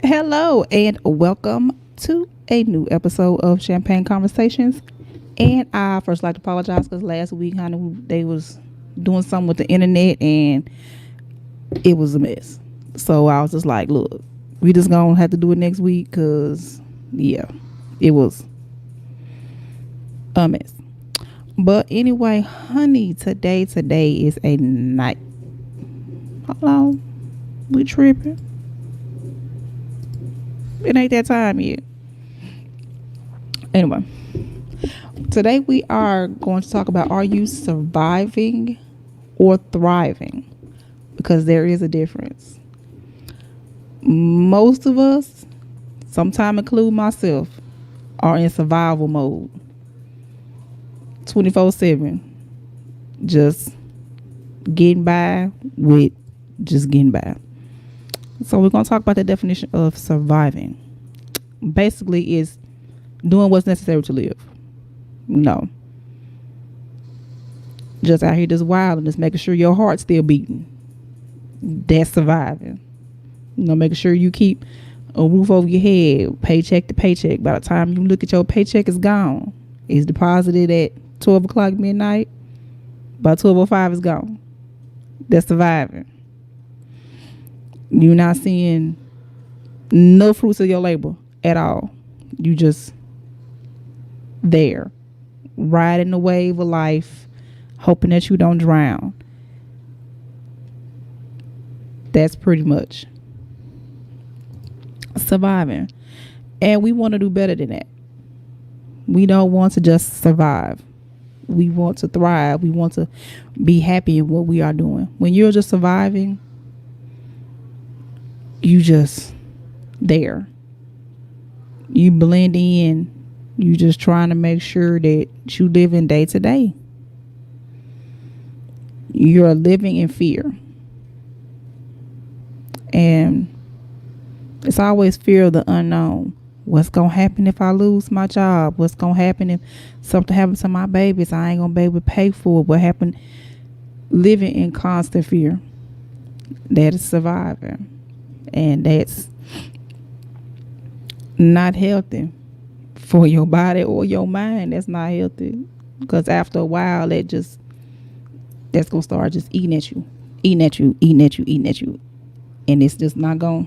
Hello and welcome to a new episode of Champagne Conversations. And I first like to apologize because last week, honey, they was doing something with the internet and it was a mess. So I was just like, look, we just gonna have to do it next week because yeah, it was a mess. But anyway, honey, today is a night. Hello, we tripping. It ain't that time yet. Anyway, today we are going to talk about, are you surviving or thriving? Because there is a difference. Most of us, sometime include myself, are in survival mode 24/7. Just getting by with just getting by. So we're going to talk about the definition of surviving. Basically, is doing what's necessary to live. No, just out here just wild and just making sure your heart's still beating. That's surviving. Making sure you keep a roof over your head, paycheck to paycheck. By the time you look at your paycheck, it's gone. It's deposited at 12 o'clock midnight. By 12:05, it's gone. That's surviving. You're not seeing no fruits of your labor at all. You just there, riding the wave of life, hoping that you don't drown. That's pretty much surviving. And we want to do better than that. We don't want to just survive. We want to thrive. We want to be happy in what we are doing. When you're just surviving, you just there. You blend in. You just trying to make sure that you live in day to day. You're living in fear. And it's always fear of the unknown. What's going to happen if I lose my job? What's going to happen if something happens to my babies? I ain't going to be able to pay for it. What happened? Living in constant fear. That is surviving. And that's not healthy for your body or your mind. That's not healthy. Because after a while, that's going to start just eating at you. Eating at you, eating at you, eating at you. And it's just not going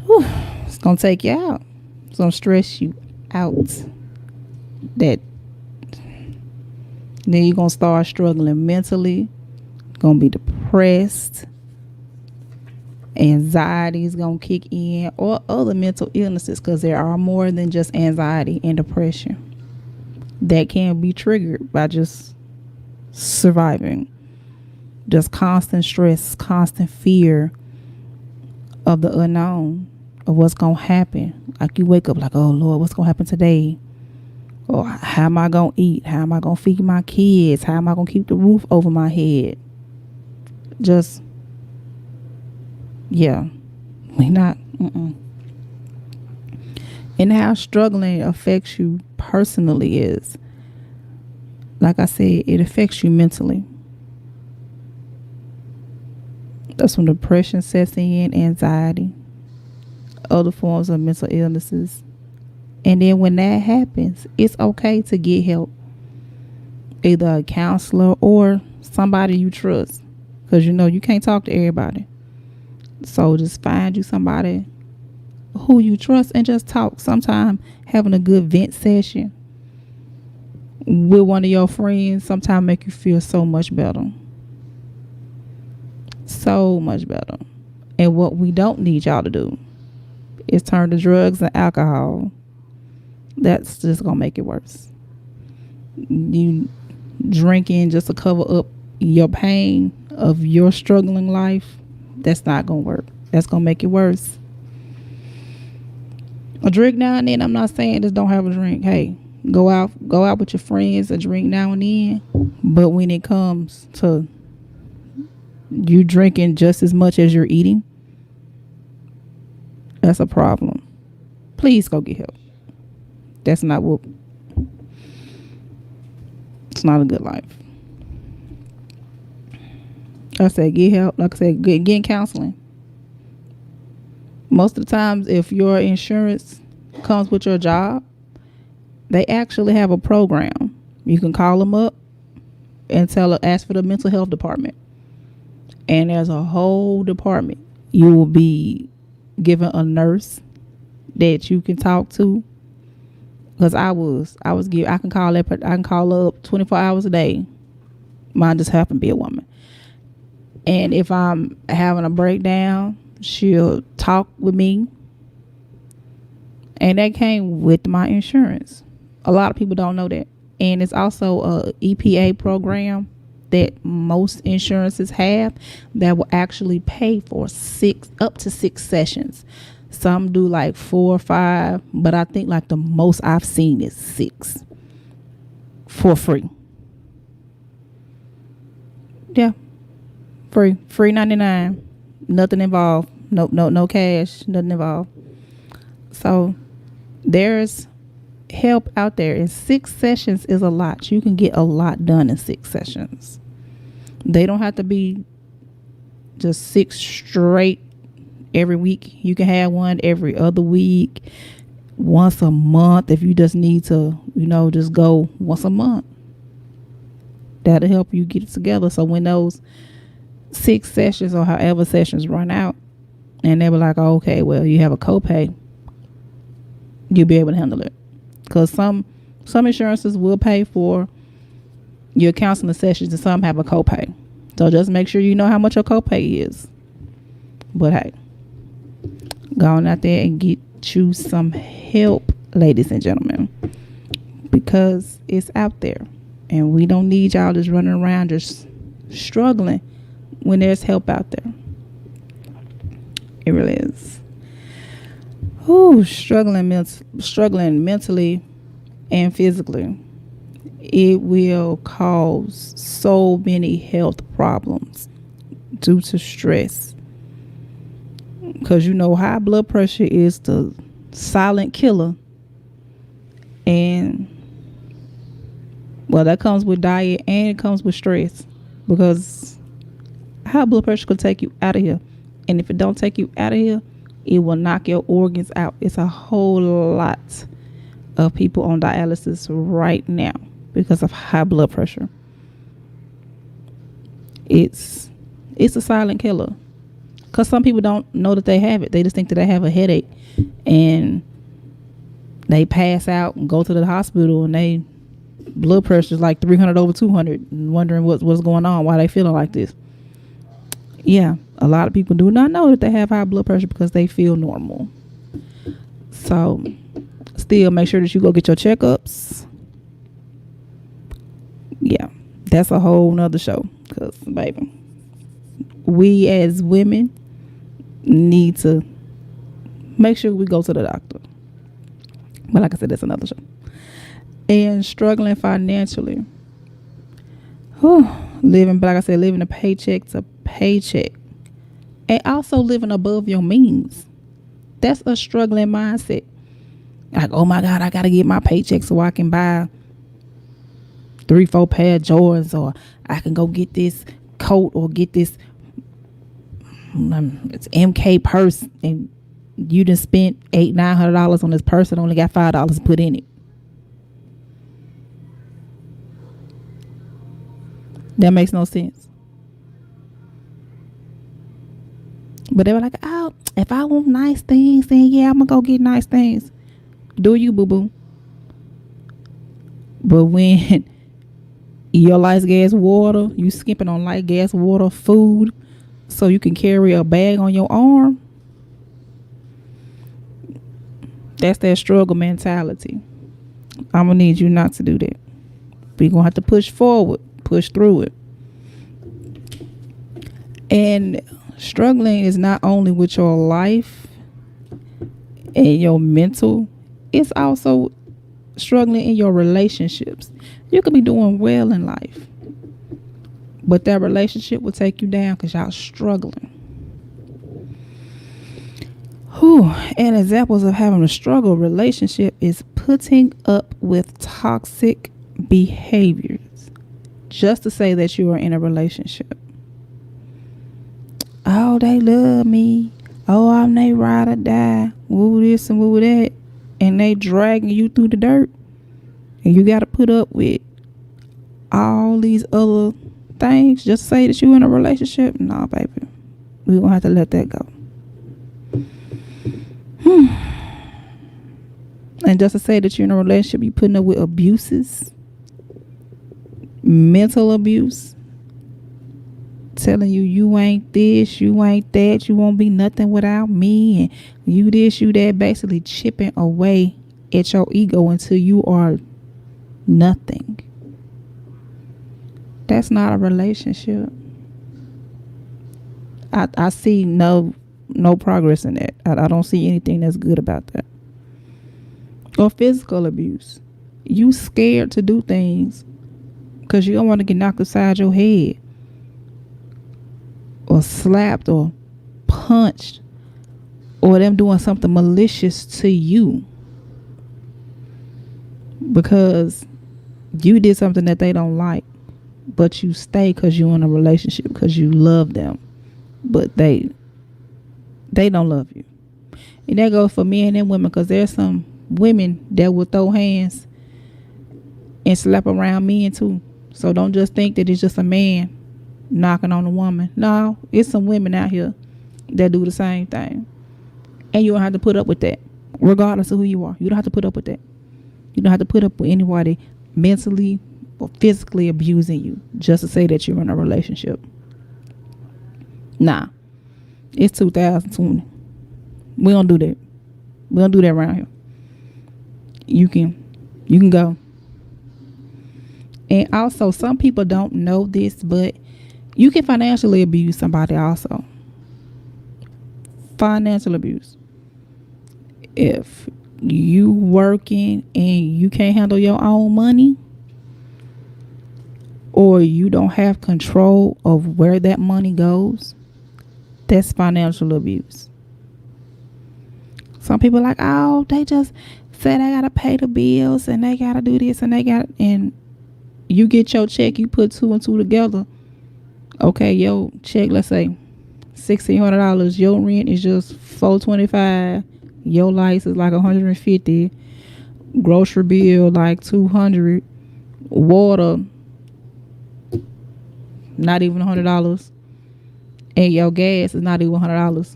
to, it's going to take you out. It's going to stress you out. That then you're going to start struggling mentally. Going to be depressed. Anxiety is going to kick in, or other mental illnesses, because there are more than just anxiety and depression that can be triggered by just surviving. Just constant stress, constant fear of the unknown, of what's going to happen. Like you wake up like, oh Lord, what's going to happen today? Or how am I going to eat? How am I going to feed my kids? How am I going to keep the roof over my head? Just, yeah, we not. And how struggling affects you personally is, like I said, it affects you mentally. That's when depression sets in, anxiety, other forms of mental illnesses. And then when that happens, it's okay to get help. Either a counselor or somebody you trust. Because you can't talk to everybody. So just find you somebody who you trust and just talk. Sometimes having a good vent session with one of your friends sometimes make you feel so much better. So much better. And what we don't need y'all to do is turn to drugs and alcohol. That's just going to make it worse. You drinking just to cover up your pain of your struggling life, that's not going to work. That's going to make it worse. A drink now and then, I'm not saying just don't have a drink. Hey, go out with your friends, a drink now and then. But when it comes to you drinking just as much as you're eating, that's a problem. Please go get help. That's not what, it's not a good life. I said get help. Like I said, getting counseling. Most of the times, if your insurance comes with your job, they actually have a program. You can call them up and ask for the mental health department. And there's a whole department. You will be given a nurse that you can talk to. Because I can call up 24 hours a day. Mine just happened to be a woman. And if I'm having a breakdown, she'll talk with me. And that came with my insurance. A lot of people don't know that. And it's also a EPA program that most insurances have that will actually pay for up to 6 sessions. Some do like 4 or 5, but I think like the most I've seen is 6 for free. Yeah, free 99, nothing involved. No cash, nothing involved. So there's help out there, and 6 sessions is a lot. You can get a lot done in 6 sessions. They don't have to be just 6 straight every week. You can have one every other week, once a month if you just need to, just go once a month. That'll help you get it together. So when those 6 sessions or however sessions run out, and they were like, oh, okay, well, you have a copay, you'll be able to handle it. Because some insurances will pay for your counseling sessions, and some have a copay. So just make sure you know how much your copay is. But hey, go on out there and get you some help, ladies and gentlemen, because it's out there, and we don't need y'all just running around just struggling when there's help out there. It really is. Struggling mentally and physically. It will cause so many health problems due to stress. Because high blood pressure is the silent killer. And well, that comes with diet and it comes with stress. Because high blood pressure could take you out of here. And if it don't take you out of here, it will knock your organs out. It's a whole lot of people on dialysis right now because of high blood pressure. It's a silent killer. Because some people don't know that they have it. They just think that they have a headache. And they pass out and go to the hospital, and they blood pressure is like 300 over 200, and wondering what's going on, why they feeling like this. Yeah, a lot of people do not know that they have high blood pressure because they feel normal. So still make sure that you go get your checkups. Yeah, that's a whole nother show. Because, baby, we as women need to make sure we go to the doctor. But like I said, that's another show. And struggling financially. Living a paycheck to paycheck. And also living above your means. That's a struggling mindset. Like, oh my God, I got to get my paycheck so I can buy 3-4 pair of Jordans, or I can go get this coat or get this it's MK purse, and you done spent $800-900 on this purse and only got $5 put in it. That makes no sense. But they were like, oh, if I want nice things, then yeah, I'm gonna go get nice things. Do you, boo-boo? But when your light gas, water, you skipping on light gas, water, food, so you can carry a bag on your arm, that's that struggle mentality. I'm gonna need you not to do that. We're gonna have to push forward, push through it. And struggling is not only with your life and your mental, it's also struggling in your relationships. You could be doing well in life, but that relationship will take you down because y'all struggling. And examples of having a struggle relationship is putting up with toxic behaviors just to say that you are in a relationship. Oh, they love me. Oh, I'm they ride or die. Woo this and woo that. And they dragging you through the dirt. And you got to put up with all these other things just to say that you in a relationship. Nah, baby. We gonna have to let that go. And just to say that you're in a relationship, you putting up with abuses, mental abuse, telling you ain't this, you ain't that, you won't be nothing without me, and you this, you that, basically chipping away at your ego until you are nothing. That's not a relationship. I see no progress in that. I don't see anything that's good about that. Or physical abuse. You scared to do things because you don't want to get knocked upside your head or slapped or punched or them doing something malicious to you because you did something that they don't like, but you stay because you're in a relationship because you love them, but they don't love you. And that goes for men and women, because there's some women that will throw hands and slap around men too. So don't just think that it's just a man knocking on a woman. No, it's some women out here that do the same thing. And you don't have to put up with that, regardless of who you are. You don't have to put up with that. You don't have to put up with anybody mentally or physically abusing you just to say that you're in a relationship. Nah. It's 2020. We don't do that. We don't do that around here. You can go. And also, some people don't know this, but you can financially abuse somebody also. Financial abuse. If you working and you can't handle your own money, or you don't have control of where that money goes, that's financial abuse. Some people are like, oh, they just said I gotta pay the bills and they gotta do this and you get your check, you put two and two together. Okay, your check, let's say $1,600. Your rent is just $425. Your lights is like $150. Grocery bill like $200. Water, not even $100. And your gas is not even $100.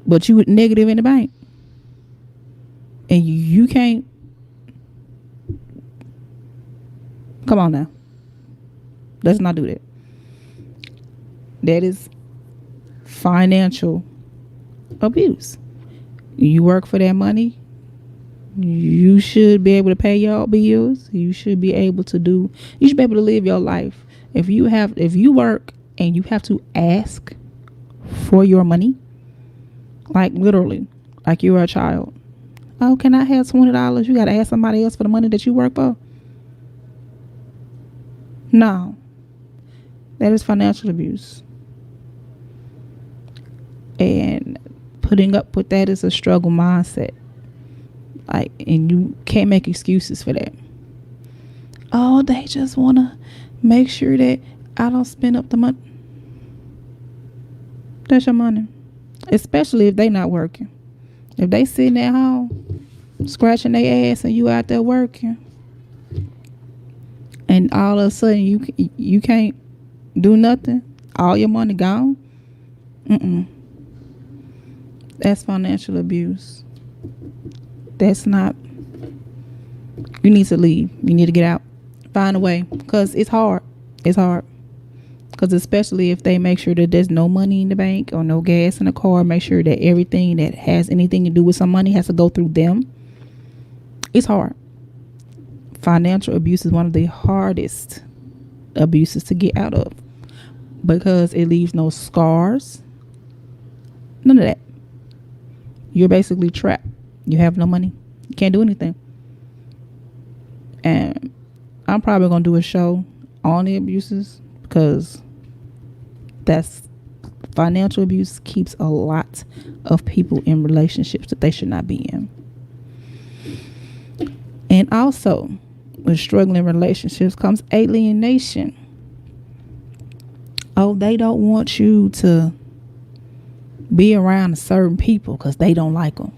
But you negative in the bank. And you can't. Come on now. Let's not do that. That is financial abuse. You work for that money. You should be able to pay your bills. You should be able to live your life. If you work and you have to ask for your money, like literally, like you're a child. Oh, can I have $20? You got to ask somebody else for the money that you work for? No. That is financial abuse. And putting up with that is a struggle mindset. Like, and you can't make excuses for that. Oh, they just want to make sure that I don't spend up the money. That's your money. Especially if they not working. If they sitting at home scratching their ass and you out there working, and all of a sudden you can't do nothing, all your money gone. That's financial abuse. That's not. You need to leave. You need to get out. Find a way, because it's hard. It's hard. Because especially if they make sure that there's no money in the bank or no gas in the car, make sure that everything that has anything to do with some money has to go through them. It's hard. Financial abuse is one of the hardest abuses to get out of, because it leaves no scars. None of that. You're basically trapped. You have no money. You can't do anything. And I'm probably going to do a show on the abuses, because that's financial abuse keeps a lot of people in relationships that they should not be in. And also, with struggling relationships comes alienation. Oh, they don't want you to Be around certain people because they don't like them.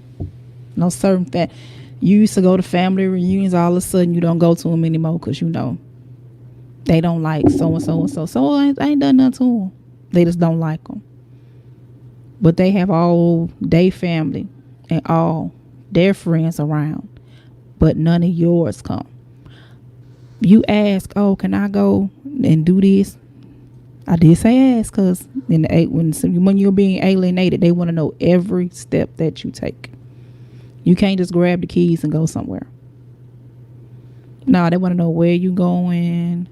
No certain that you used to go to family reunions. All of a sudden, you don't go to them anymore because you know they don't like so and so and so. So I ain't done nothing to them. They just don't like them. But they have all their family and all their friends around, but none of yours come. You ask, oh, can I go and do this? I did say ask because when you're being alienated, they want to know every step that you take. You can't just grab the keys and go somewhere. No, they want to know where you going,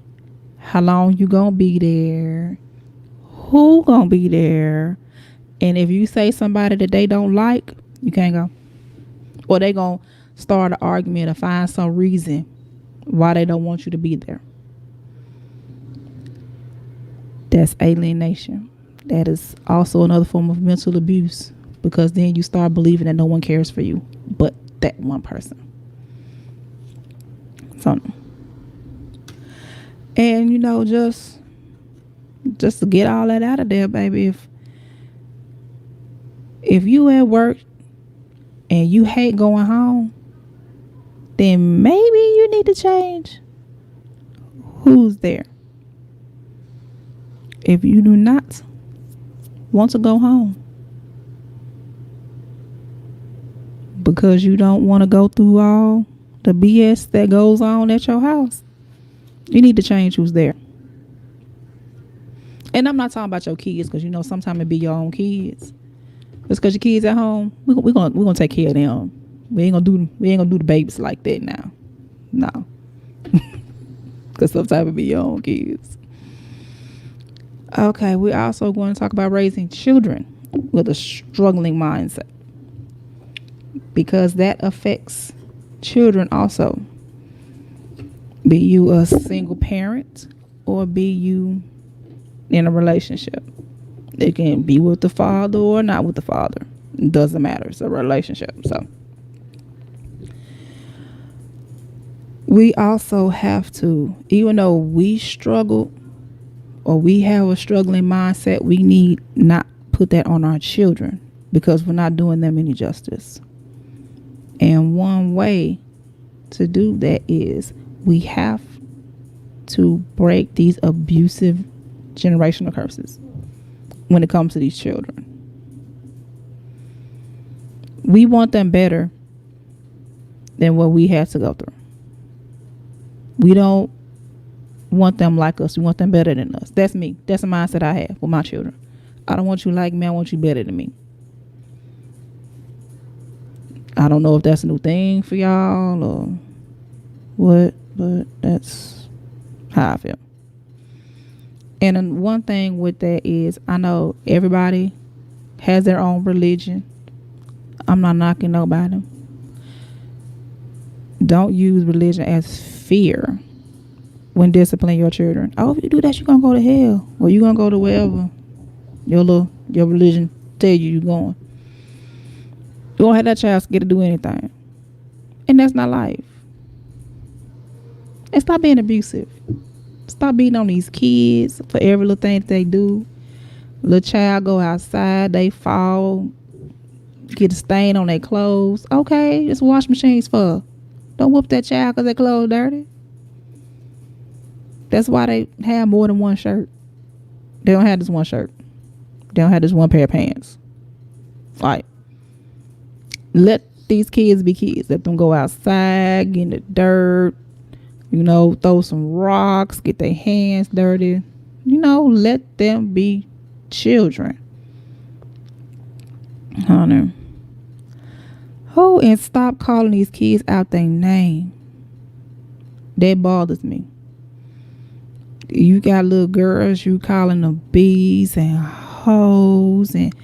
how long you gonna be there, who gonna be there, and if you say somebody that they don't like, you can't go. Or they gonna start an argument or find some reason why they don't want you to be there. That's alienation. That is also another form of mental abuse because then you start believing that no one cares for you but that one person. So, and you know, just to get all that out of there, baby. If you at work and you hate going home, then maybe you need to change who's there. If you do not want to go home because you don't want to go through all the BS that goes on at your house, you need to change who's there. And I'm not talking about your kids because you know sometimes it be your own kids. Just because your kids at home, we're gonna take care of them. We ain't gonna do the babies like that now. No, because sometimes it be your own kids. Okay, we're also going to talk about raising children with a struggling mindset because that affects children also. Be you a single parent or be you in a relationship. It can be with the father or not with the father. It doesn't matter. It's a relationship. So we also have to, even though we struggle or we have a struggling mindset, we need not put that on our children because we're not doing them any justice. And one way to do that is we have to break these abusive generational curses when it comes to these children. We want them better than what we had to go through. We don't want them like us. We want them better than us. That's me. That's the mindset I have with my children. I don't want you like me. I want you better than me. I don't know if that's a new thing for y'all or what, but that's how I feel. And then one thing with that is I know everybody has their own religion. I'm not knocking nobody. Don't use religion as fear when disciplining your children. Oh, if you do that, you're going to go to hell. Or you're going to go to wherever your religion tell you you're going. You won't have that child get to do anything. And that's not life. And stop being abusive. Stop beating on these kids for every little thing that they do. Little child go outside, they fall, get a stain on their clothes. Okay, it's wash machines for. Don't whoop that child because their clothes dirty. That's why they have more than one shirt. They don't have just one shirt. They don't have just one pair of pants. Like, let these kids be kids. Let them go outside, get in the dirt, throw some rocks, get their hands dirty. Let them be children. Honor. Oh, and stop calling these kids out their name. That bothers me. You got little girls, you calling them bees and hoes and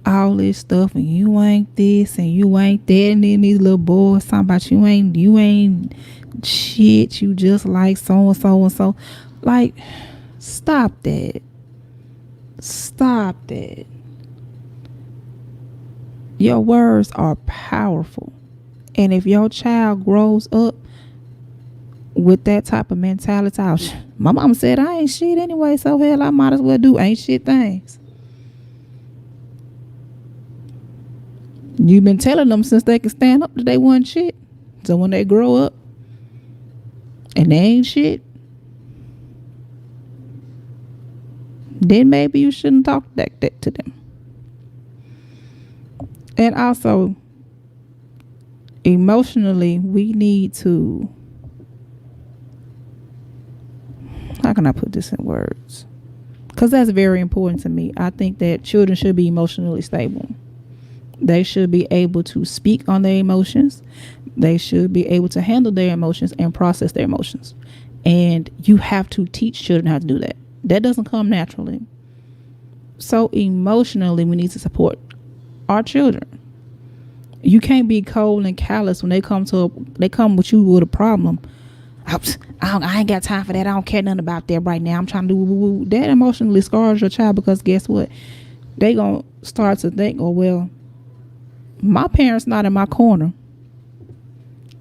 all this stuff, and you ain't this and you ain't that, and then these little boys talking about you ain't shit, you just like so and so and so. Like, stop that. Stop that. Your words are powerful. And if your child grows up with that type of mentality, my mama said I ain't shit anyway, so hell I might as well do ain't shit things. You've been telling them since they can stand up that they want shit. So when they grow up and they ain't shit, then maybe you shouldn't talk like that to them. And also, emotionally, we need to, how can I put this in words? Because that's very important to me. I think that children should be emotionally stable. They should be able to speak on their emotions. They should be able to handle their emotions and process their emotions. And you have to teach children how to do that. That doesn't come naturally. So emotionally, we need to support our children. You can't be cold and callous when they come with you with a problem. I ain't got time for that. I don't care nothing about that right now. I'm trying to do that. Emotionally scars your child, because guess what? They gonna start to think, oh well, my parent's not in my corner.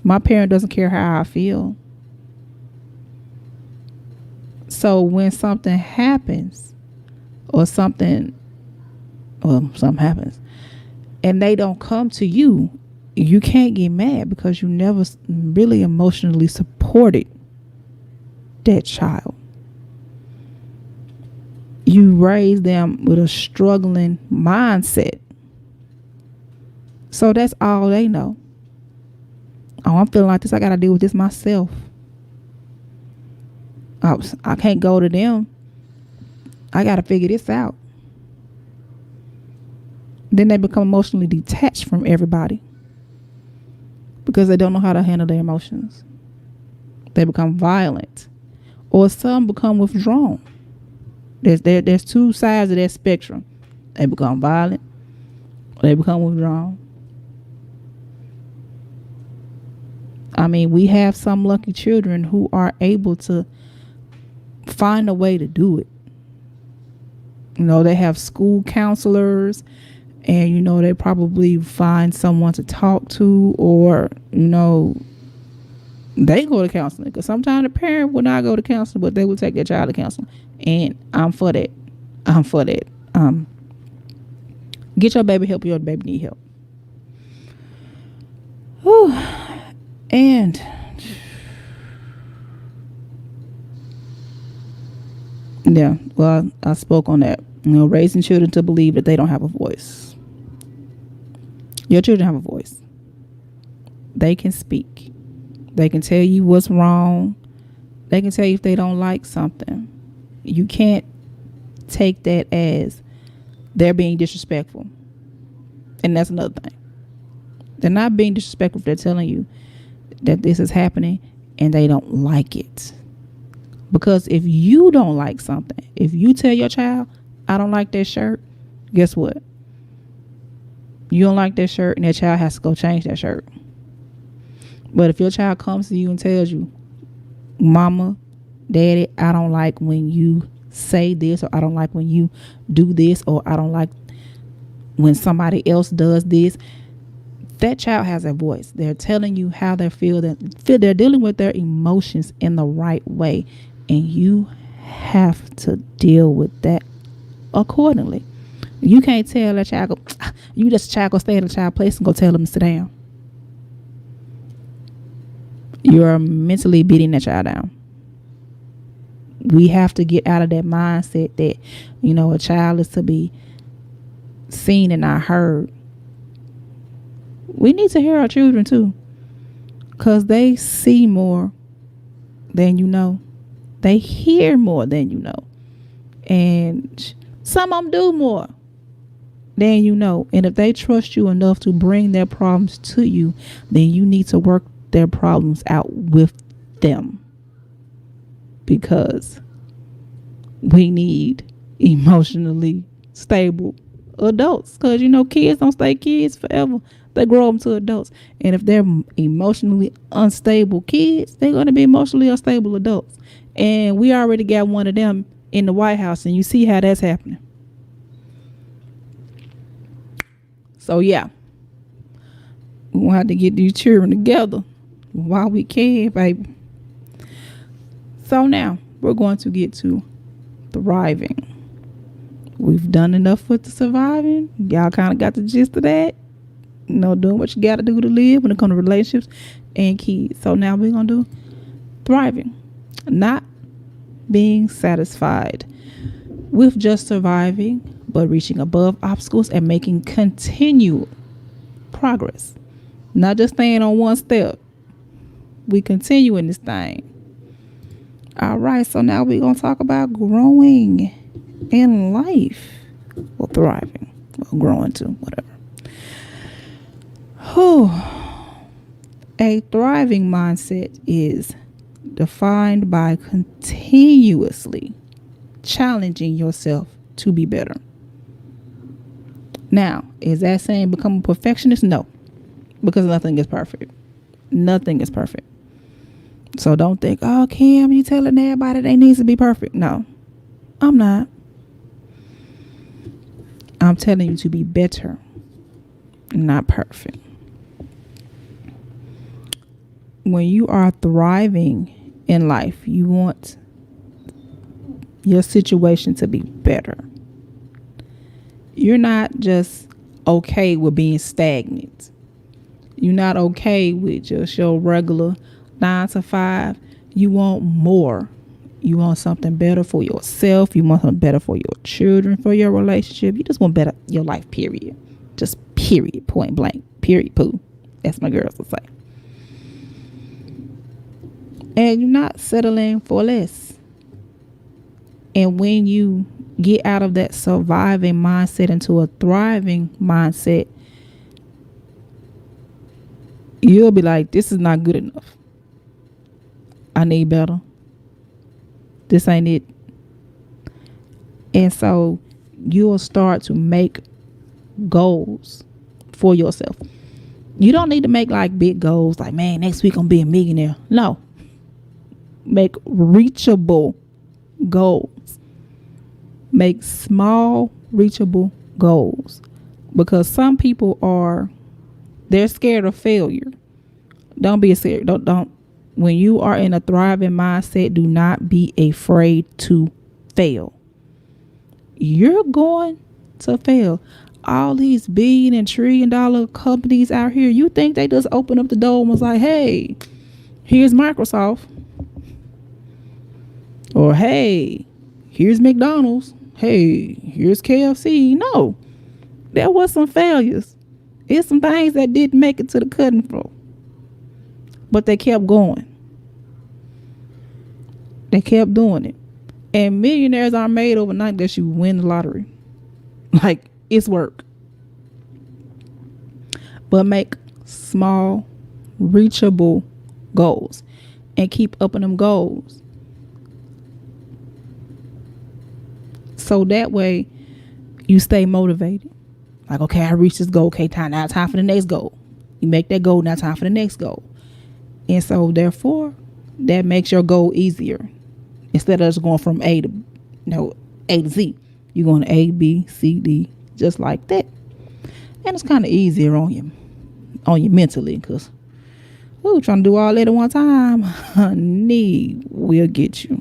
My parent doesn't care how I feel. So when something happens, or something happens, and they don't come to you, you can't get mad, because you never really emotionally supported that child. You raise them with a struggling mindset. So that's all they know. Oh, I'm feeling like this. I got to deal with this myself. I can't go to them. I got to figure this out. Then they become emotionally detached from everybody, because they don't know how to handle their emotions. They become violent, or some become withdrawn. There's two sides of that spectrum. They become violent, or they become withdrawn. I mean, we have some lucky children who are able to find a way to do it. You know, they have school counselors, and, you know, they probably find someone to talk to, or, you know, they go to counseling. Because sometimes the parent will not go to counseling, but they will take their child to counseling. And I'm for that. Get your baby help. Your baby need help. Whew. And yeah, well, I spoke on that. You know, raising children to believe that they don't have a voice. Your children have a voice. They can speak. They can tell you what's wrong. They can tell you if they don't like something. You can't take that as they're being disrespectful. And that's another thing. They're not being disrespectful if they're telling you that this is happening and they don't like it. Because if you don't like something, if you tell your child, I don't like that shirt, guess what? You don't like that shirt, and that child has to go change that shirt. But if your child comes to you and tells you, Mama, Daddy, I don't like when you say this, or I don't like when you do this, or I don't like when somebody else does this, that child has a voice. They're telling you how they feel. They're dealing with their emotions in the right way. And you have to deal with that accordingly. You can't tell that child, you just child go stay in a child place and go tell them to sit down. You're mentally beating that child down. We have to get out of that mindset that, you know, a child is to be seen and not heard. We need to hear our children too, because they see more than you know. They hear more than you know. And some of them do more than you know. And if they trust you enough to bring their problems to you, then you need to work their problems out with them. Because we need emotionally stable adults. Because, you know, kids don't stay kids forever. They grow them to adults. And if they're emotionally unstable kids, they're going to be emotionally unstable adults. And we already got one of them in the White House, and you see how that's happening. So, yeah. We're going to have to get these children together while we can, baby. So now, we're going to get to thriving. We've done enough with the surviving. Y'all kind of got the gist of that. Doing what you got to do to live when it comes to relationships and kids. So now we're going to do thriving, not being satisfied with just surviving, but reaching above obstacles and making continual progress. Not just staying on one step. We continue in this thing. All right, so now we're going to talk about growing in life. Or thriving. Or growing too, whatever. A thriving mindset is defined by continuously challenging yourself to be better. Now, is that saying become a perfectionist? No, because nothing is perfect. Nothing is perfect. So don't think, oh, Kim, you telling everybody they need to be perfect. No, I'm not. I'm telling you to be better, not perfect. When you are thriving in life, you want your situation to be better. You're not just okay with being stagnant. You're not okay with just your regular 9 to 5. You want more. You want something better for yourself. You want something better for your children, for your relationship. You just want better your life, period. Just period, point blank, period, poo. That's my girls would say. And you're not settling for less. And when you get out of that surviving mindset into a thriving mindset, you'll be like, this is not good enough. I need better. This ain't it. And so you'll start to make goals for yourself. You don't need to make like big goals like, man, next week I'm be a millionaire. No. Make reachable goals. Make small, reachable goals. Because some people they're scared of failure. Don't be scared. Don't. When you are in a thriving mindset, do not be afraid to fail. You're going to fail. All these billion and trillion dollar companies out here, you think they just open up the door and was like, hey, here's Microsoft. Or, hey, here's McDonald's. Hey, here's KFC. No, there was some failures. It's some things that didn't make it to the cutting floor. But they kept going. They kept doing it. And millionaires aren't made overnight that you win the lottery. Like, it's work. But make small, reachable goals. And keep upping them goals. So that way, you stay motivated. Like, okay, I reached this goal. Okay, now time for the next goal. You make that goal, now time for the next goal. And so, therefore, that makes your goal easier. Instead of just going from A to Z. You're going to A, B, C, D, just like that. And it's kind of easier on you mentally, because trying to do all that at one time, honey, will get you.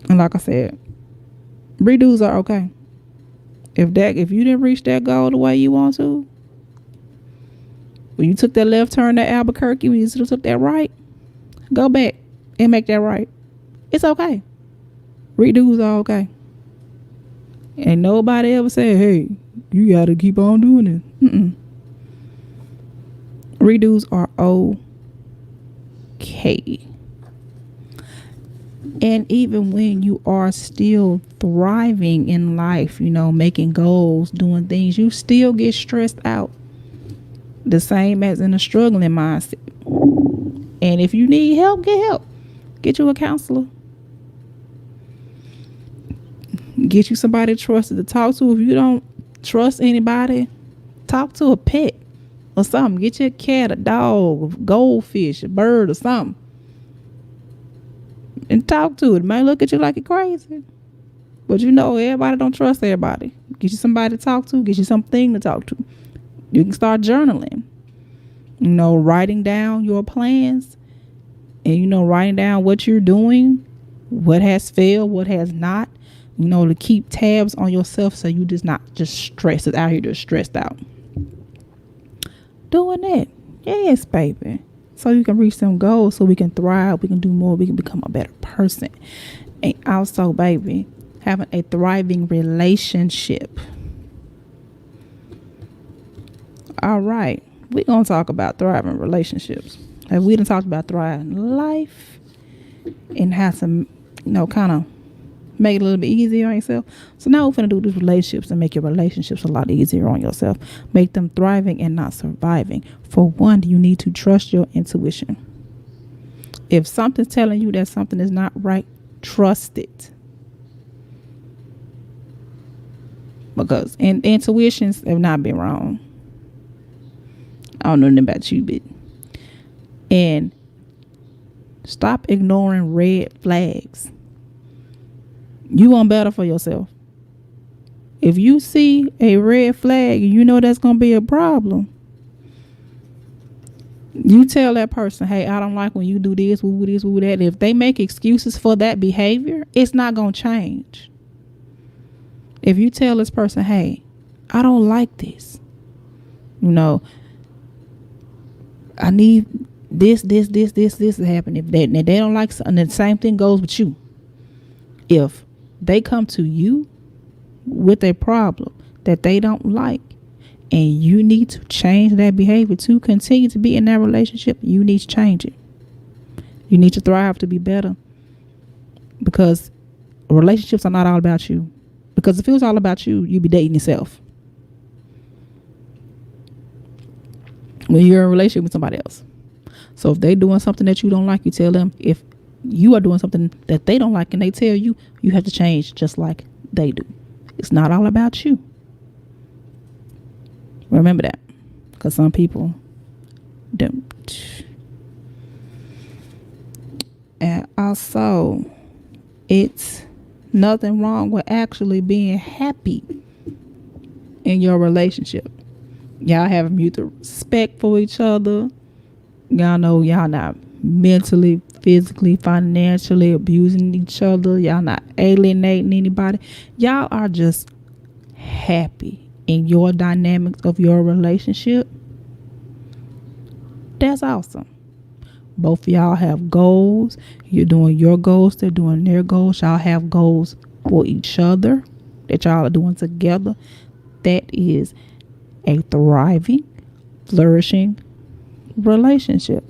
And like I said, redos are okay. If you didn't reach that goal the way you want to, when you took that left turn at Albuquerque, when you took that right, go back and make that right. It's okay. Redos are okay. And nobody ever said, hey, you got to keep on doing it. Redos are okay. And even when you are still thriving in life, making goals, doing things, you still get stressed out. The same as in a struggling mindset. And if you need help, get help. Get you a counselor. Get you somebody trusted to talk to. If you don't trust anybody, talk to a pet or something. Get your cat, a dog, a goldfish, a bird or something. And talk to it. It might look at you like you're crazy. But everybody don't trust everybody. Get you somebody to talk to. Get you something to talk to. You can start journaling. Writing down your plans. And, writing down what you're doing. What has failed. What has not. To keep tabs on yourself so you just not just stressed out here, just stressed out. doing that. Yes, baby. So you can reach some goals, so we can thrive, we can do more, we can become a better person. And also, baby, having a thriving relationship. All right. We're going to talk about thriving relationships. And we done talked about thriving life and how to, kind of make it a little bit easier on yourself. So now we're going to do these relationships and make your relationships a lot easier on yourself. Make them thriving and not surviving. For one, you need to trust your intuition. If something's telling you that something is not right, trust it. Because intuitions have not been wrong. I don't know nothing about you, but and stop ignoring red flags. You want better for yourself. If you see a red flag and you know that's going to be a problem, you tell that person, hey, I don't like when you do this, woo this, woo that. If they make excuses for that behavior, it's not going to change. If you tell this person, hey, I don't like this, I need this to happen. If they don't like something, the same thing goes with you. If they come to you with a problem that they don't like, and you need to change that behavior to continue to be in that relationship, you need to change it. You need to thrive to be better. Because relationships are not all about you. Because if it was all about you, you'd be dating yourself. When you're in a relationship with somebody else. So if they're doing something that you don't like, you tell them. If you are doing something that they don't like and they tell you, you have to change just like they do. It's not all about you. Remember that. Because some people don't. And also, it's nothing wrong with actually being happy in your relationship. Y'all have mutual respect for each other. Y'all know y'all not mentally, physically, financially abusing each other. Y'all not alienating anybody. Y'all are just happy in your dynamics of your relationship. That's awesome. Both of y'all have goals. You're doing your goals. They're doing their goals. Y'all have goals for each other that y'all are doing together. That is a thriving, flourishing relationship.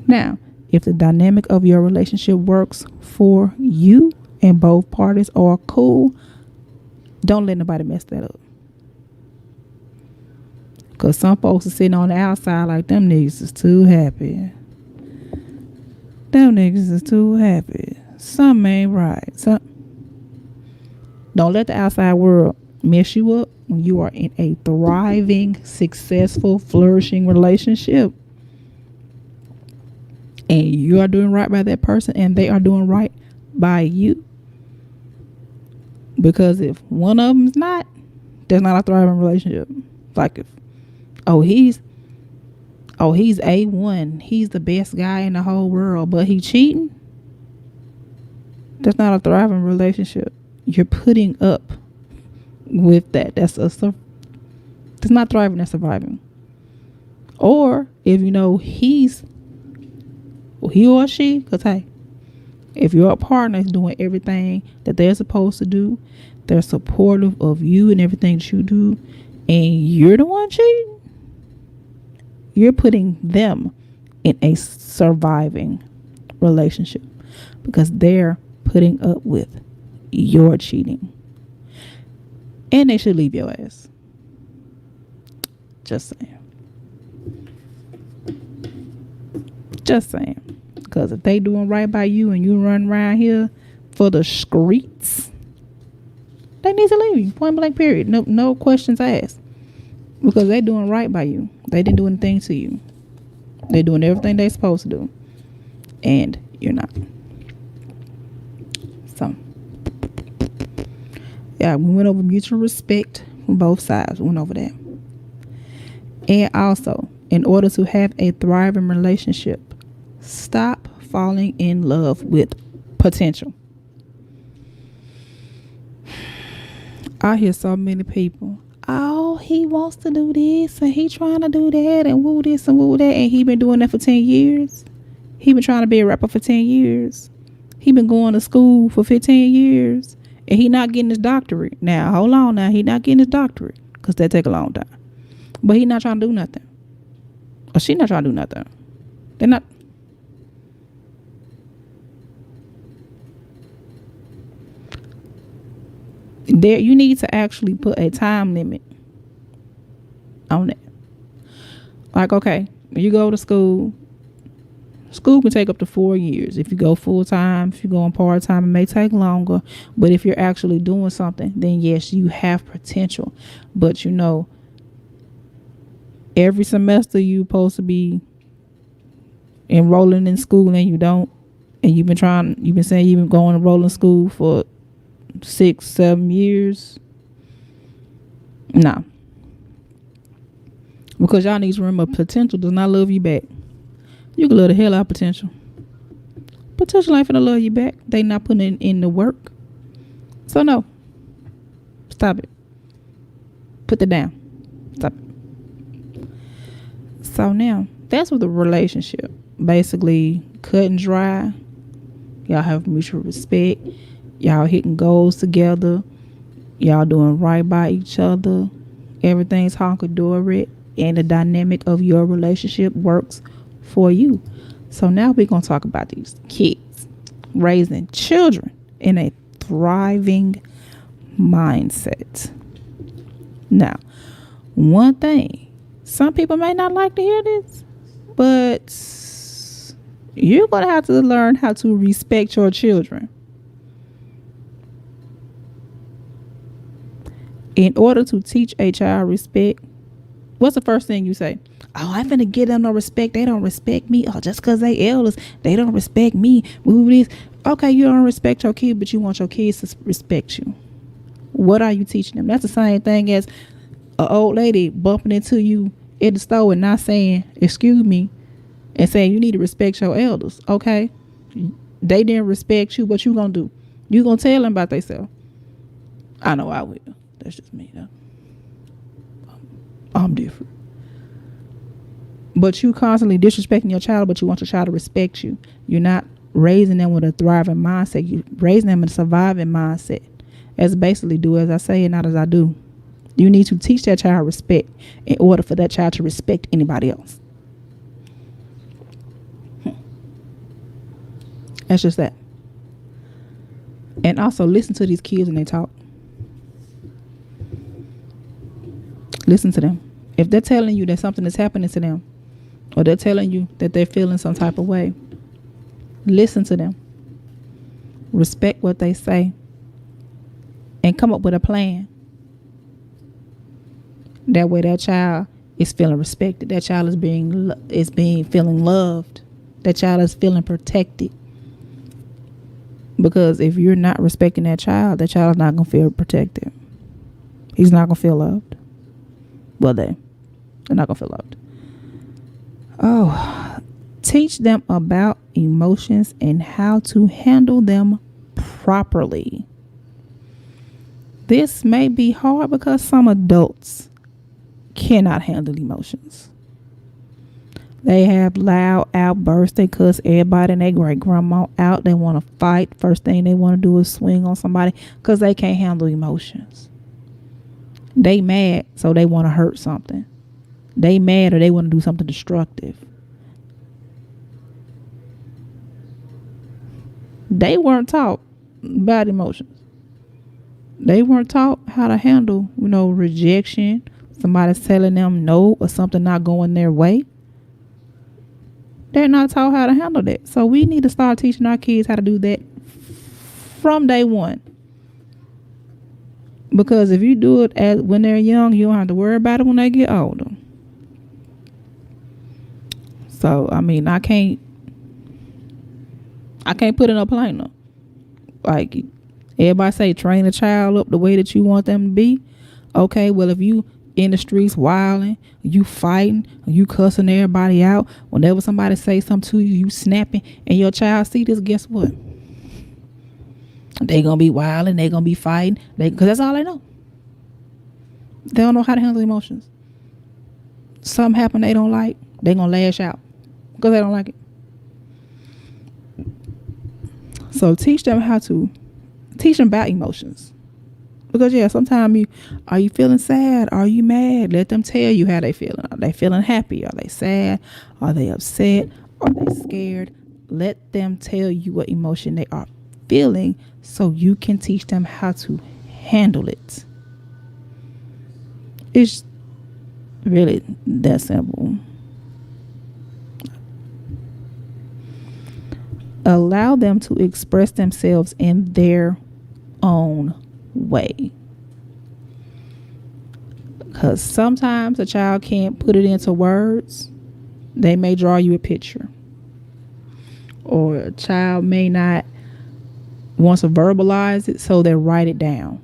Now, if the dynamic of your relationship works for you and both parties are cool, don't let nobody mess that up. Because some folks are sitting on the outside like them niggas is too happy. Them niggas is too happy. Something ain't right. Don't let the outside world mess you up when you are in a thriving, successful, flourishing relationship. And you are doing right by that person and they are doing right by you. Because if one of them's not, that's not a thriving relationship. Like if he's A1, he's the best guy in the whole world, but he cheating, that's not a thriving relationship. You're putting up with that. That's not thriving, that's surviving. Or if he or she, because hey, if your partner is doing everything that they're supposed to do, they're supportive of you and everything that you do, and you're the one cheating, you're putting them in a surviving relationship because they're putting up with your cheating. And they should leave your ass. Just saying. Just saying. Because if they doing right by you and you run around here for the streets, they need to leave you. Point blank period. No questions asked. Because they doing right by you. They didn't do anything to you. They're doing everything they're supposed to do. And you're not. So, yeah, we went over mutual respect from both sides. We went over that. And also, in order to have a thriving relationship, stop falling in love with potential. I hear so many people, oh, oh, he wants to do this and he trying to do that and woo this and woo that, and he been doing that for 10 years. He been trying to be a rapper for 10 years. He been going to school for 15 years and he not getting his doctorate. Now, hold on now. He not getting his doctorate because that take a long time. But he not trying to do nothing. Or she not trying to do nothing. They're not. There, you need to actually put a time limit on it. Like, okay, when you go to school can take up to 4 years. If you go full time, if you go on part time, it may take longer. But if you're actually doing something, then yes, you have potential. But you know, every semester you supposed to be enrolling in school and you don't. And you've been saying you've been going to enroll in school for 6-7 years. Nah. Because y'all need to remember, potential does not love you back. You can love the hell out of potential. Potential ain't finna love you back. They not putting in the work. So no. Stop it. Put that down. Stop it. So now, that's with the relationship. Basically, cut and dry. Y'all have mutual respect. Y'all hitting goals together. Y'all doing right by each other. Everything's honky-dory. And the dynamic of your relationship works for you. So now we're going to talk about these kids. Raising children in a thriving mindset. Now, one thing. Some people may not like to hear this. But you're going to have to learn how to respect your children. In order to teach a child respect, what's the first thing you say? Oh, I'm finna give them no respect. They don't respect me. Oh, just because they elders, they don't respect me. Okay, you don't respect your kid, but you want your kids to respect you. What are you teaching them? That's the same thing as an old lady bumping into you at the store and not saying, excuse me, and saying you need to respect your elders. Okay, they didn't respect you. What you gonna do? You gonna tell them about themselves? I know I will. That's just me, though. I'm different. But you constantly disrespecting your child, but you want your child to respect you. You're not raising them with a thriving mindset. You're raising them in a surviving mindset. As basically do as I say and not as I do. You need to teach that child respect in order for that child to respect anybody else. That's just that. And also listen to these kids when they talk. Listen to them. If they're telling you that something is happening to them, or they're telling you that they're feeling some type of way, listen to them. Respect what they say. And come up with a plan. That way that child is feeling respected. That child is feeling loved. That child is feeling protected. Because if you're not respecting that child is not going to feel protected. He's not going to feel loved. Well, they're not going to feel loved. Oh, teach them about emotions and how to handle them properly. This may be hard because some adults cannot handle emotions. They have loud outbursts. They cuss everybody and their great grandma out. They want to fight. First thing they want to do is swing on somebody because they can't handle emotions. They mad, so they want to hurt something. They mad or they want to do something destructive. They weren't taught about emotions. They weren't taught how to handle, rejection. Somebody's telling them no or something not going their way. They're not taught how to handle that. So we need to start teaching our kids how to do that from day one. Because if you do it when they're young, you don't have to worry about it when they get older. So, I can't put in a plan. Like, everybody say train a child up the way that you want them to be. Okay, well, if you in the streets wilding, you fighting, you cussing everybody out, whenever somebody say something to you, you snapping, and your child see this, guess what? They gonna be wilding, they gonna be fighting, because that's all they know. They don't know how to handle emotions. Something happen they don't like, they gonna lash out because they don't like it. So teach them about emotions. Because yeah, sometimes are you feeling sad? Are you mad? Let them tell you how they feeling. Are they feeling happy? Are they sad? Are they upset? Are they scared? Let them tell you what emotion they are feeling so you can teach them how to handle it. It's really that simple. Allow them to express themselves in their own way. Because sometimes a child can't put it into words. They may draw you a picture. Or a child may not want to verbalize it, so they write it down.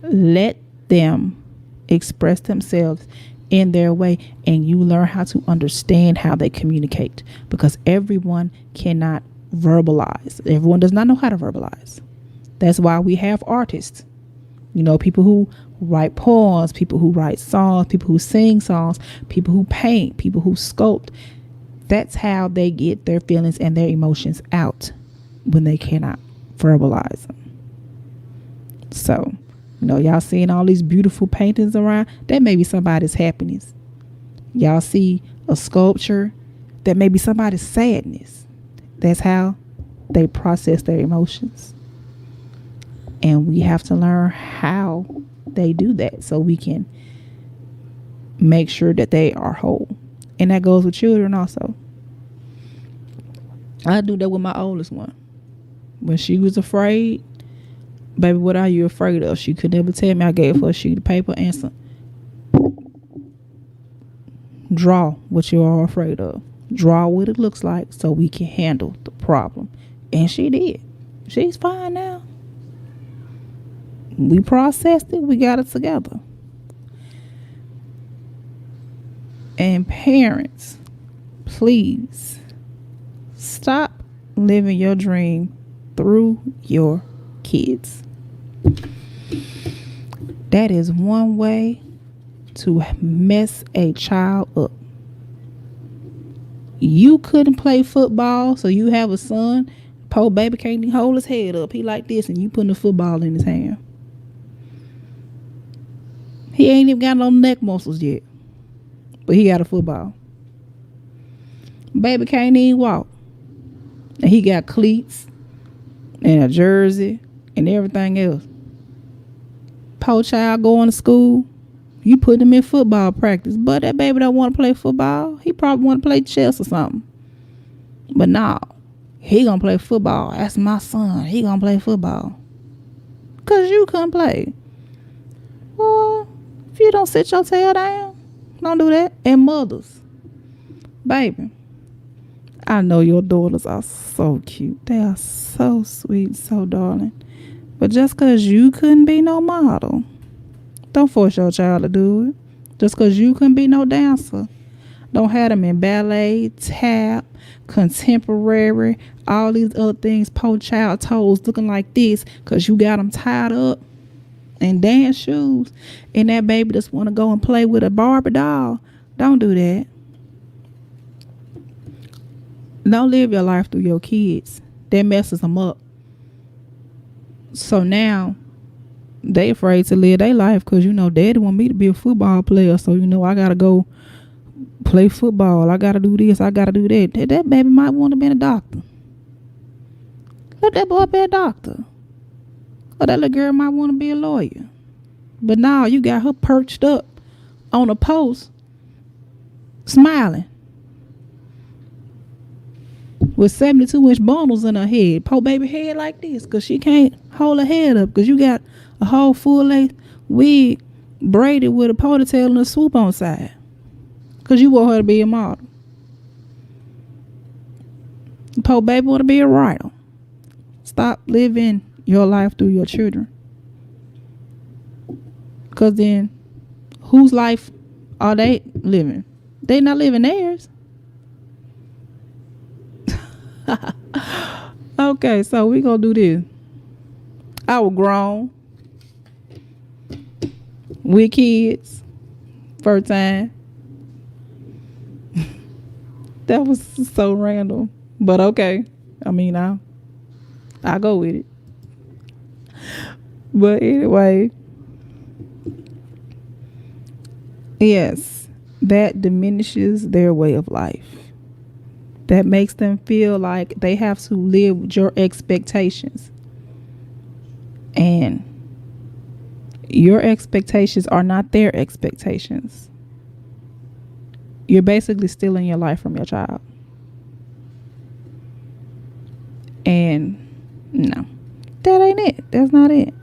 Let them express themselves in their way, and you learn how to understand how they communicate, because everyone cannot verbalize. Everyone does not know how to verbalize. That's why we have artists. People who write poems, people who write songs, people who sing songs, people who paint, people who sculpt. That's how they get their feelings and their emotions out when they cannot verbalize them. So, y'all seeing all these beautiful paintings around, that may be somebody's happiness. Y'all see a sculpture, that may be somebody's sadness. That's how they process their emotions. And we have to learn how they do that so we can make sure that they are whole. And that goes with children also. I do that with my oldest one. When she was afraid, baby, what are you afraid of? She could never tell me. I gave her a sheet of paper and some. Draw what you are afraid of. Draw what it looks like so we can handle the problem. And she did. She's fine now. We processed it. We got it together. And parents, please stop living your dream through your kids. That is one way to mess a child up. You couldn't play football, so you have a son. Poor baby can't even hold his head up. He like this, and you putting a football in his hand. He ain't even got no neck muscles yet, but he got a football. Baby can't even walk, and he got cleats and a jersey and everything else. Poor child going to school. You put him in football practice, but that baby don't want to play football. He probably want to play chess or something. But no, he gonna play football. That's my son. He gonna play football. Cause you couldn't play. Well, if you don't sit your tail down, don't do that. And mothers, baby, I know your daughters are so cute. They are so sweet, so darling. But just cause you couldn't be no model, don't force your child to do it. Just cause you couldn't be no dancer, don't have them in ballet, tap, contemporary, all these other things. Poor child toes looking like this cause you got them tied up in dance shoes, and that baby just want to go and play with a Barbie doll. Don't do that. Don't live your life through your kids. That messes them up. So now they afraid to live their life because daddy want me to be a football player, so I gotta go play football. I gotta do this, I gotta do that. That baby might want to be a doctor. Let that boy be a doctor. Or that little girl might want to be a lawyer. But now you got her perched up on a post smiling with 72-inch bundles in her head. Poor baby head like this because she can't hold her head up because you got a whole full-length wig braided with a ponytail and a swoop on side because you want her to be a model. Poor baby want to be a writer. Stop living your life through your children. Because then, whose life are they living? They not living theirs. Okay, so we gonna do this. I was grown. with kids, first time. That was so random. But okay. I mean, I go with it. But anyway, yes, that diminishes their way of life. That makes them feel like they have to live with your expectations. And your expectations are not their expectations. You're basically stealing your life from your child. And no, that ain't it. That's not it.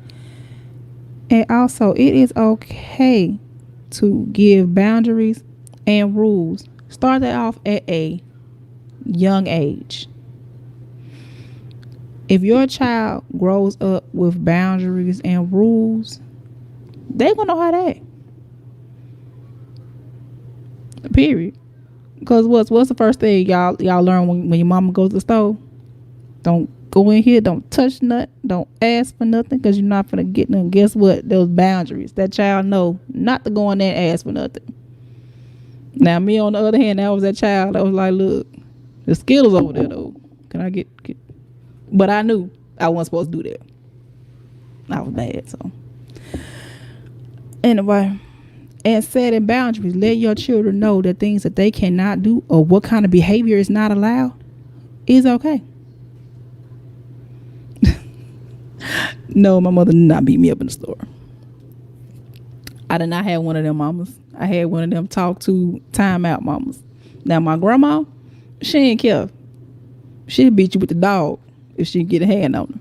And also, it is okay to give boundaries and rules. Start that off at a young age. If your child grows up with boundaries and rules, they gonna know how to act. Period. Because what's the first thing y'all learn when your mama goes to the store? Don't go in here. Don't touch nothing. Don't ask for nothing because you're not gonna get nothing. Guess what? Those boundaries. That child know not to go in there and ask for nothing. Now me on the other hand, I was that child that was like, look, the Skittles over there though. Can I get? But I knew I wasn't supposed to do that. I was bad. So anyway, and setting boundaries. Let your children know that things that they cannot do or what kind of behavior is not allowed is okay. No, my mother did not beat me up in the store. I did not have one of them mamas. I had one of them talk to timeout mamas. Now my grandma, she didn't care. She'd beat you with the dog if she get a hand on her.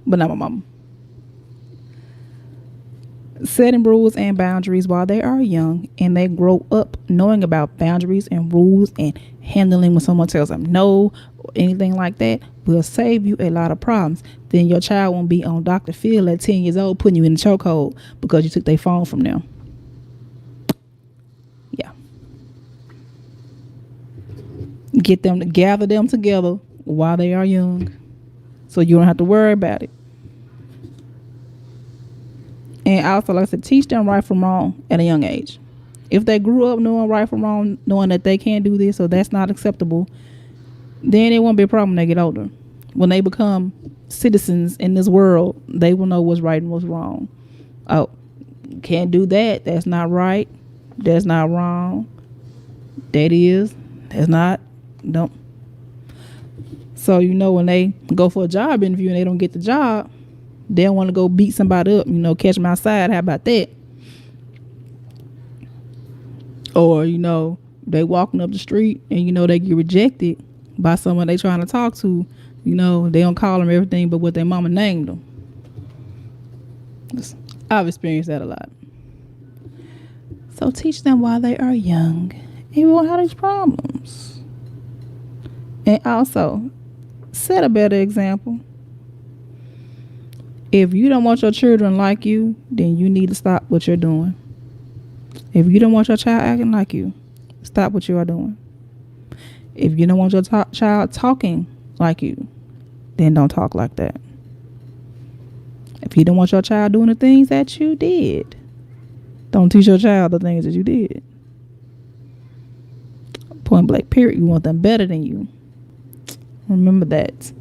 But not my mama. Setting rules and boundaries while they are young and they grow up knowing about boundaries and rules and handling when someone tells them no or anything like that will save you a lot of problems. Then your child won't be on Dr. Phil at 10 years old putting you in the chokehold because you took their phone from them. Yeah. Get them to gather them together while they are young so you don't have to worry about it. And also, like I said, teach them right from wrong at a young age. If they grew up knowing right from wrong, knowing that they can't do this or that's not acceptable, then it won't be a problem when they get older. When they become citizens in this world, they will know what's right and what's wrong. Oh, can't do that. That's not right. That's not wrong. That is. That's not. Don't. So, when they go for a job interview and they don't get the job, they don't want to go beat somebody up, catch them outside. How about that? Or, they walking up the street and, they get rejected by someone they trying to talk to. They don't call them everything but what their mama named them. I've experienced that a lot. So teach them while they are young and we won't have these problems. And also, set a better example. If you don't want your children like you, then you need to stop what you're doing. If you don't want your child acting like you, stop what you are doing. If you don't want your child talking like you, then don't talk like that. If you don't want your child doing the things that you did, don't teach your child the things that you did. Point blank period. You want them better than you. Remember that.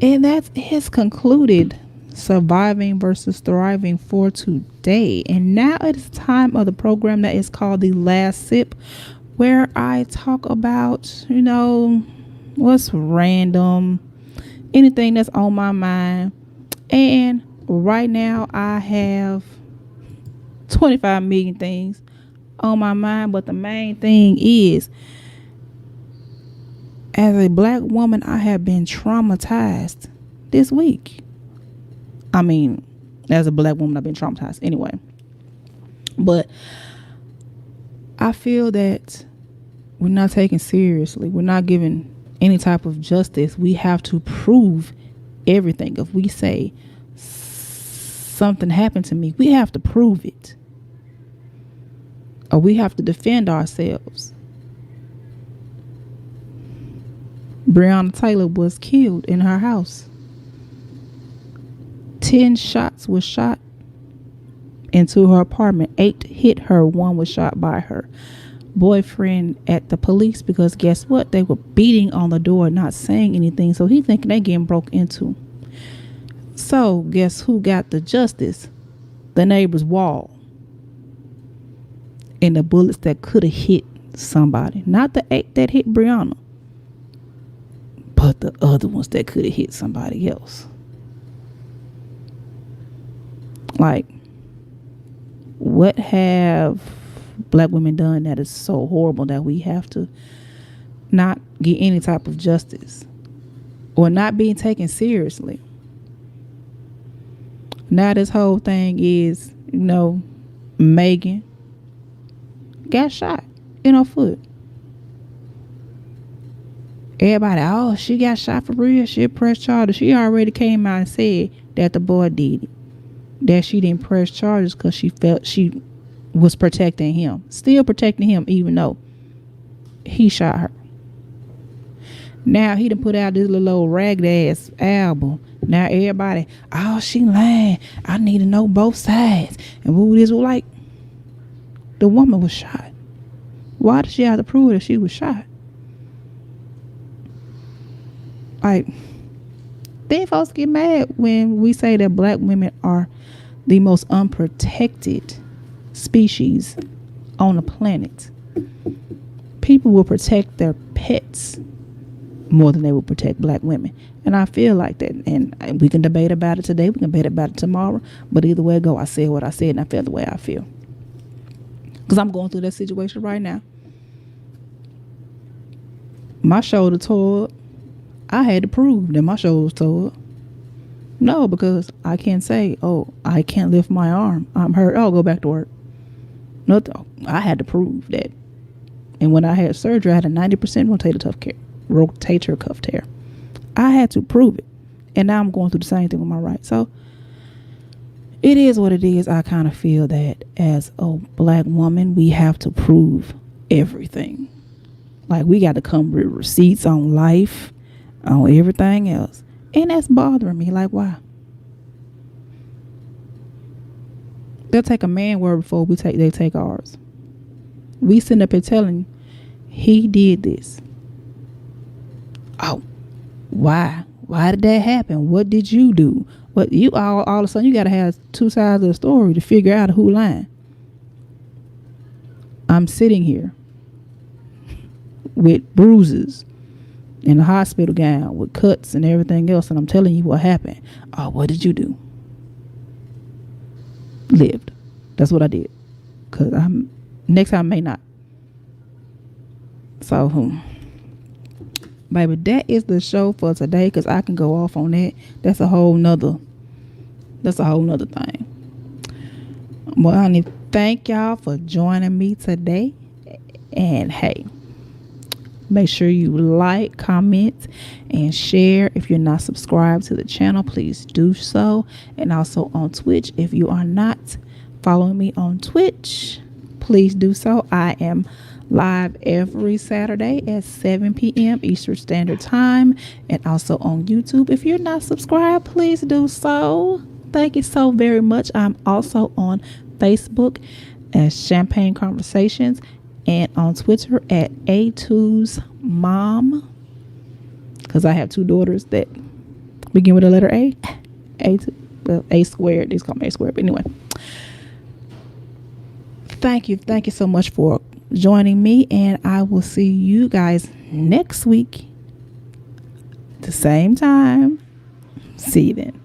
And that is concluded Surviving versus Thriving for today. And now it is time of the program that is called The Last Sip, where I talk about, what's random, anything that's on my mind. And right now I have 25 million things on my mind, but the main thing is, as a black woman, I have been traumatized this week. I mean, as a black woman, I've been traumatized anyway. But I feel that we're not taken seriously. We're not given any type of justice. We have to prove everything. If we say something happened to me, we have to prove it. Or we have to defend ourselves. Breonna Taylor was killed in her house. 10 shots was shot into her apartment. 8 hit her. 1 was shot by her boyfriend at the police because guess what? They were beating on the door, not saying anything. So he thinking they getting broke into. So guess who got the justice? The neighbor's wall. And the bullets that could have hit somebody. Not the 8 that hit Breonna, but the other ones that could have hit somebody else. Like, what have black women done that is so horrible that we have to not get any type of justice or not being taken seriously? Now this whole thing is, Megan got shot in her foot. Everybody, oh, she got shot for real. She pressed charges. She already came out and said that the boy did it. That she didn't press charges because she felt she was protecting him. Still protecting him even though he shot her. Now he done put out this little old ragged ass album. Now everybody, oh, she lying. I need to know both sides. And who this was like, the woman was shot. Why did she have to prove that she was shot? Like, then folks get mad when we say that black women are the most unprotected species on the planet. People will protect their pets more than they will protect black women. And I feel like that. And we can debate about it today. We can debate about it tomorrow. But either way it go, I said what I said and I feel the way I feel. Because I'm going through that situation right now. My shoulder tore. I had to prove that my shoulder was tore. No, because I can't say, oh, I can't lift my arm. I'm hurt. I'll go back to work. No, I had to prove that. And when I had surgery, I had a 90% rotator cuff tear. I had to prove it. And now I'm going through the same thing with my right. So it is what it is. I kind of feel that as a black woman, we have to prove everything. Like, we got to come with receipts on life, on everything else. And that's bothering me. Like, why? They'll take a man word before they take ours. We sitting up here telling he did this. Oh, why? Why did that happen? What did you do? What you all of a sudden you gotta have 2 sides of the story to figure out who lying. I'm sitting here with bruises in a hospital gown with cuts and everything else, and I'm telling you what happened. Oh, what did you do? Lived. That's what I did. Cause next time I may not. So, baby, that is the show for today. Cause I can go off on that. That's a whole nother thing. Well, I need to thank y'all for joining me today. And hey, make sure you like, comment, and share. If you're not subscribed to the channel, please do so. And also on Twitch, if you are not following me on Twitch, please do so. I am live every Saturday at 7 p.m. Eastern Standard Time, and also on YouTube. If you're not subscribed, please do so. Thank you so very much. I'm also on Facebook as Champagne Conversations, and on Twitter at A2's Mom, because I have 2 daughters that begin with the letter A. A squared. These call me A squared. But anyway, thank you so much for joining me, and I will see you guys next week, the same time. See you then.